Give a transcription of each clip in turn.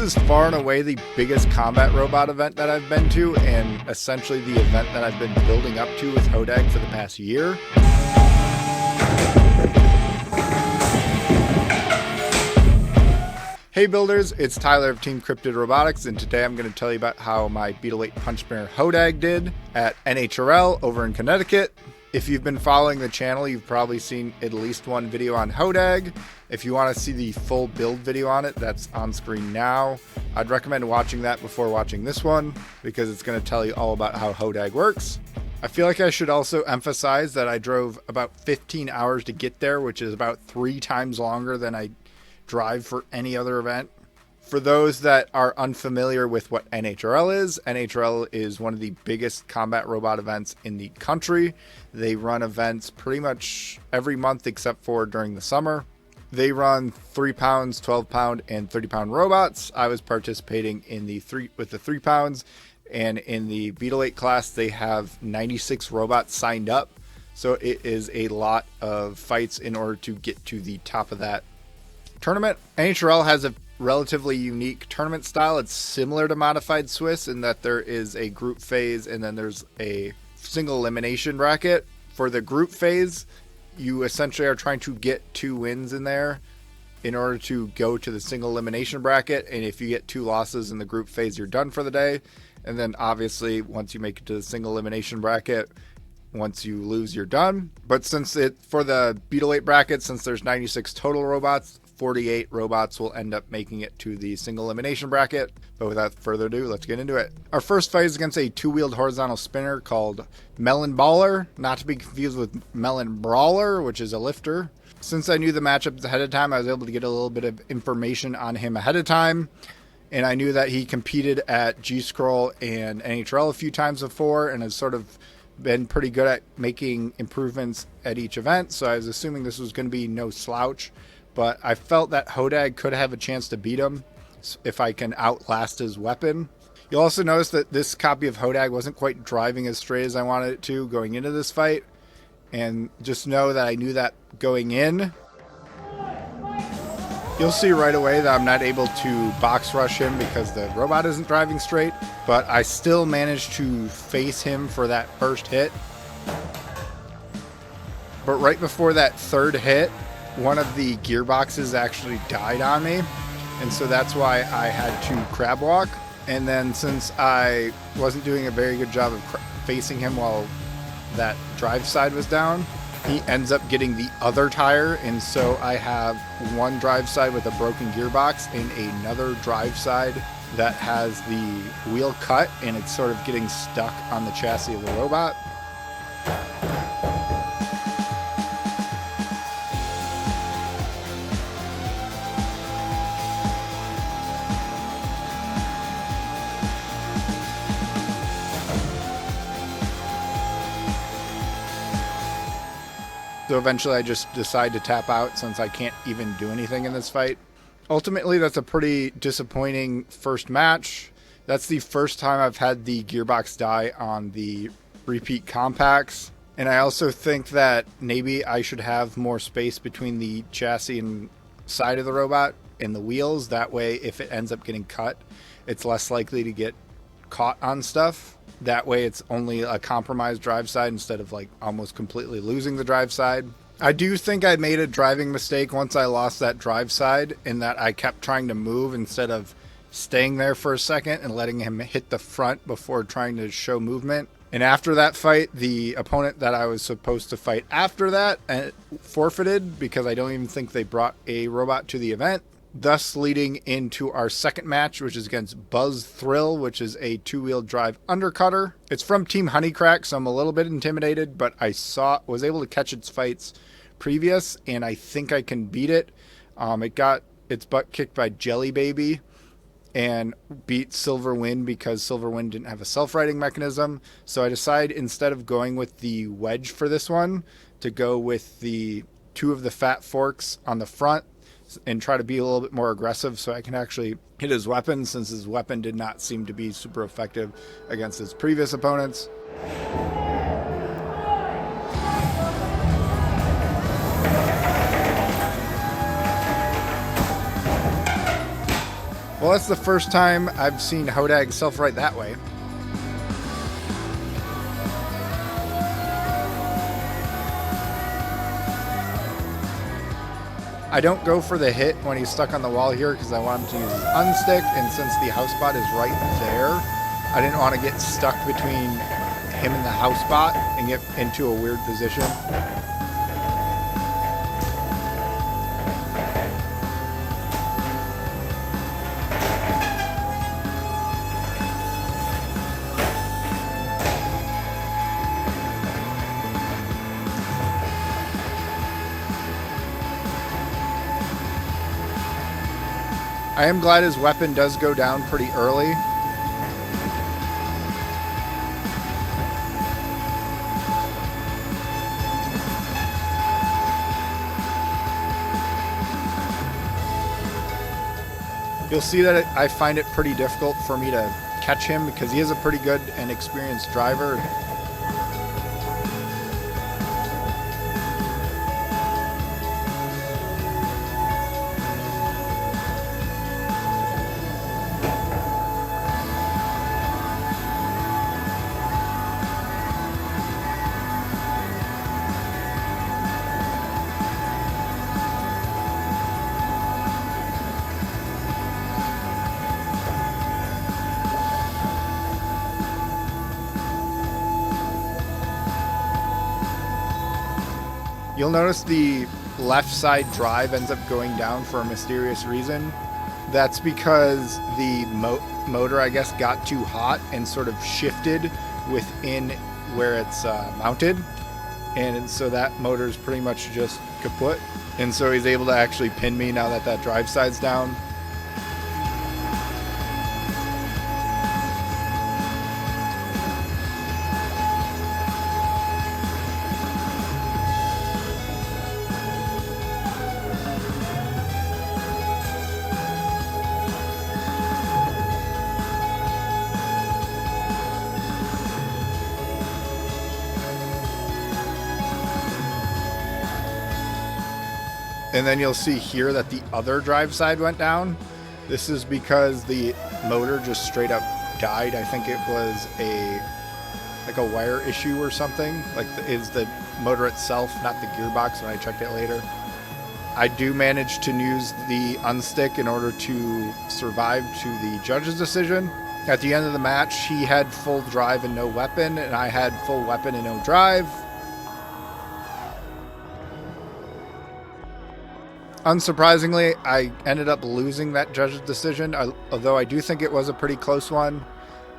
This is far and away the biggest combat robot event that I've been to, and essentially the event that I've been building up to with Hodag for the past year. Hey builders, it's Tyler of Team Cryptid Robotics, and today I'm going to tell you about how my beetleweight punch mirror Hodag did at NHRL over in Connecticut. If you've been following the channel, you've probably seen at least one video on Hodag. If you want to see the full build video on it, that's on screen now. I'd recommend watching that before watching this one, because it's going to tell you all about how Hodag works. I feel like I should also emphasize that I drove about 15 hours to get there, which is about 3 times longer than I drive for any other event. For those that are unfamiliar with what NHRL is one of the biggest combat robot events in the country. They run events pretty much every month except for during the summer. They run 3 pounds, 12 pound, and 30 pound robots. I was participating in the 3 pounds, and in the beetleweight class they have 96 robots signed up. So it is a lot of fights in order to get to the top of that tournament. NHRL has a relatively unique tournament style. It's similar to Modified Swiss in that there is a group phase and then there's a single elimination bracket. For the group phase, you essentially are trying to get 2 wins in there in order to go to the single elimination bracket, and if you get 2 losses in the group phase, you're done for the day. And then obviously once you make it to the single elimination bracket, once you lose, you're done. But for the beetleweight bracket, since there's 96 total robots, 48 robots will end up making it to the single elimination bracket. But without further ado, let's get into it. Our first fight is against a 2-wheeled horizontal spinner called Melon Baller, not to be confused with Melon Brawler, which is a lifter. Since I knew the matchups ahead of time, I was able to get a little bit of information on him ahead of time. And I knew that he competed at G-Scroll and NHRL a few times before and has sort of been pretty good at making improvements at each event. So I was assuming this was going to be no slouch. But I felt that Hodag could have a chance to beat him if I can outlast his weapon. You'll also notice that this copy of Hodag wasn't quite driving as straight as I wanted it to going into this fight. And just know that I knew that going in. You'll see right away that I'm not able to box rush him because the robot isn't driving straight. But I still managed to face him for that first hit. But right before that third hit, one of the gearboxes actually died on me, and so that's why I had to crab walk. And then since I wasn't doing a very good job of facing him while that drive side was down, he ends up getting the other tire, and so I have one drive side with a broken gearbox and another drive side that has the wheel cut, and it's sort of getting stuck on the chassis of the robot. So eventually I just decide to tap out since I can't even do anything in this fight. Ultimately, that's a pretty disappointing first match. That's the first time I've had the gearbox die on the repeat compacts. And I also think that maybe I should have more space between the chassis and side of the robot and the wheels. That way, if it ends up getting cut, it's less likely to get caught on stuff. That way it's only a compromised drive side instead of like almost completely losing the drive side. I do think I made a driving mistake once I lost that drive side, in that I kept trying to move instead of staying there for a second and letting him hit the front before trying to show movement. And after that fight, the opponent that I was supposed to fight after that forfeited because I don't even think they brought a robot to the event. Thus leading into our second match, which is against Buzz Thrill, which is a 2-wheel drive undercutter. It's from Team Honeycrack, so I'm a little bit intimidated, but I was able to catch its fights previous, and I think I can beat it. It got its butt kicked by Jelly Baby and beat Silver Wind because Silver Wind didn't have a self-righting mechanism. So I decided, instead of going with the wedge for this one, to go with the 2 of the fat forks on the front and try to be a little bit more aggressive so I can actually hit his weapon, since his weapon did not seem to be super effective against his previous opponents. Well, that's the first time I've seen Hodag self-right that way. I don't go for the hit when he's stuck on the wall here because I want him to use his unstick, and since the house spot is right there, I didn't want to get stuck between him and the house spot and get into a weird position. I am glad his weapon does go down pretty early. You'll see that I find it pretty difficult for me to catch him because he is a pretty good and experienced driver. You'll notice the left side drive ends up going down for a mysterious reason. That's because the motor, I guess, got too hot and sort of shifted within where it's mounted. And so that motor is pretty much just kaput. And so he's able to actually pin me now that that drive side's down. And then you'll see here that the other drive side went down. This is because the motor just straight up died. I think it was a wire issue or something. Is the motor itself, not the gearbox when I checked it later. I do manage to use the unstick in order to survive to the judge's decision. At the end of the match, he had full drive and no weapon, and I had full weapon and no drive. Unsurprisingly, I ended up losing that judge's decision, although I do think it was a pretty close one.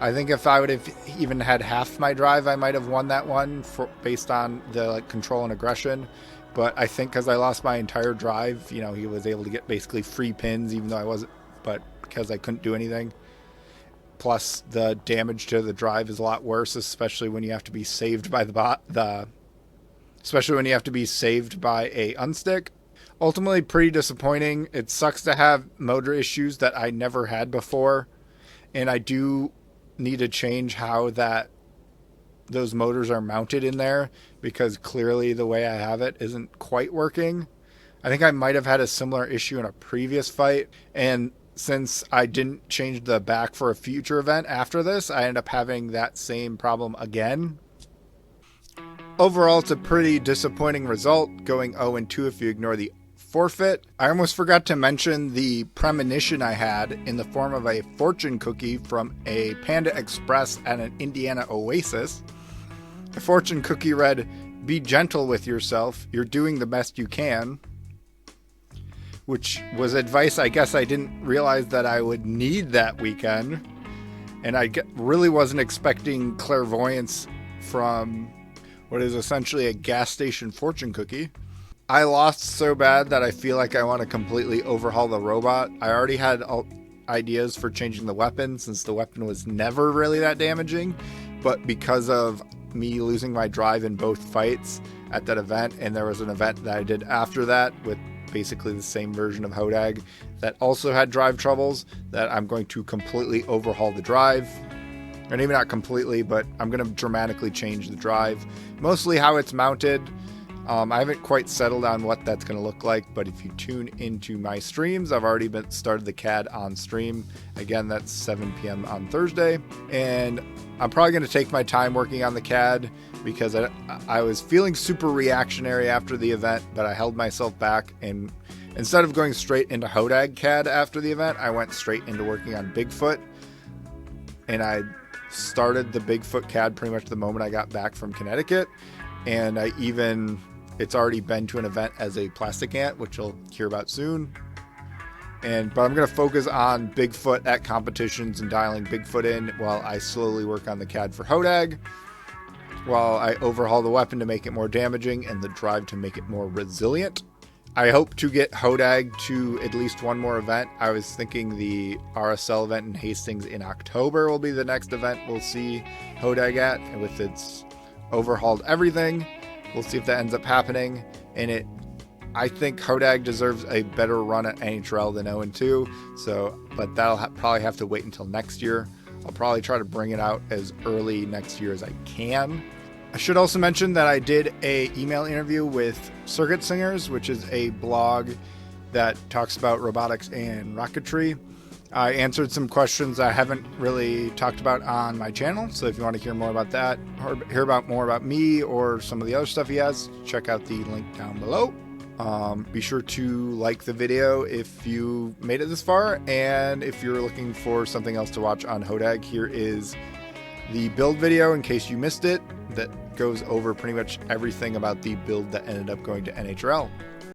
I think if I would have even had half my drive, I might have won that one based on the control and aggression. But I think because I lost my entire drive, he was able to get basically free pins, even though I wasn't, but because I couldn't do anything. Plus, the damage to the drive is a lot worse, especially when you have to be saved by especially when you have to be saved by a unstick. Ultimately, pretty disappointing. It sucks to have motor issues that I never had before, and I do need to change how those motors are mounted in there, because clearly the way I have it isn't quite working. I think I might have had a similar issue in a previous fight, and since I didn't change the back for a future event after this, I end up having that same problem again. Overall, it's a pretty disappointing result, going 0-2 if you ignore the forfeit. I almost forgot to mention the premonition I had in the form of a fortune cookie from a Panda Express at an Indiana Oasis. The fortune cookie read, "Be gentle with yourself, you're doing the best you can," which was advice I guess I didn't realize that I would need that weekend. And I really wasn't expecting clairvoyance from what is essentially a gas station fortune cookie. I lost so bad that I feel like I want to completely overhaul the robot. I already had ideas for changing the weapon, since the weapon was never really that damaging. But because of me losing my drive in both fights at that event, and there was an event that I did after that with basically the same version of Hodag that also had drive troubles, that I'm going to completely overhaul the drive. Or maybe not completely, but I'm going to dramatically change the drive. Mostly how it's mounted. I haven't quite settled on what that's going to look like, but if you tune into my streams, I've already started the CAD on stream. Again, that's 7 p.m. on Thursday, and I'm probably going to take my time working on the CAD because I was feeling super reactionary after the event, but I held myself back, and instead of going straight into Hodag CAD after the event, I went straight into working on Bigfoot, and I started the Bigfoot CAD pretty much the moment I got back from Connecticut, and it's already been to an event as a plastic ant, which you'll hear about soon. But I'm going to focus on Bigfoot at competitions and dialing Bigfoot in while I slowly work on the CAD for Hodag, while I overhaul the weapon to make it more damaging and the drive to make it more resilient. I hope to get Hodag to at least one more event. I was thinking the RSL event in Hastings in October will be the next event we'll see Hodag at, and with its overhauled everything. We'll see if that ends up happening. I think Hodag deserves a better run at NHRL than 0-2. But that'll probably have to wait until next year. I'll probably try to bring it out as early next year as I can. I should also mention that I did a email interview with Circuit Singers, which is a blog that talks about robotics and rocketry. I answered some questions I haven't really talked about on my channel, so if you want to hear more about that, or hear more about me or some of the other stuff he has, check out the link down below. Be sure to like the video if you made it this far, and if you're looking for something else to watch on Hodag, here is the build video in case you missed it, that goes over pretty much everything about the build that ended up going to NHRL.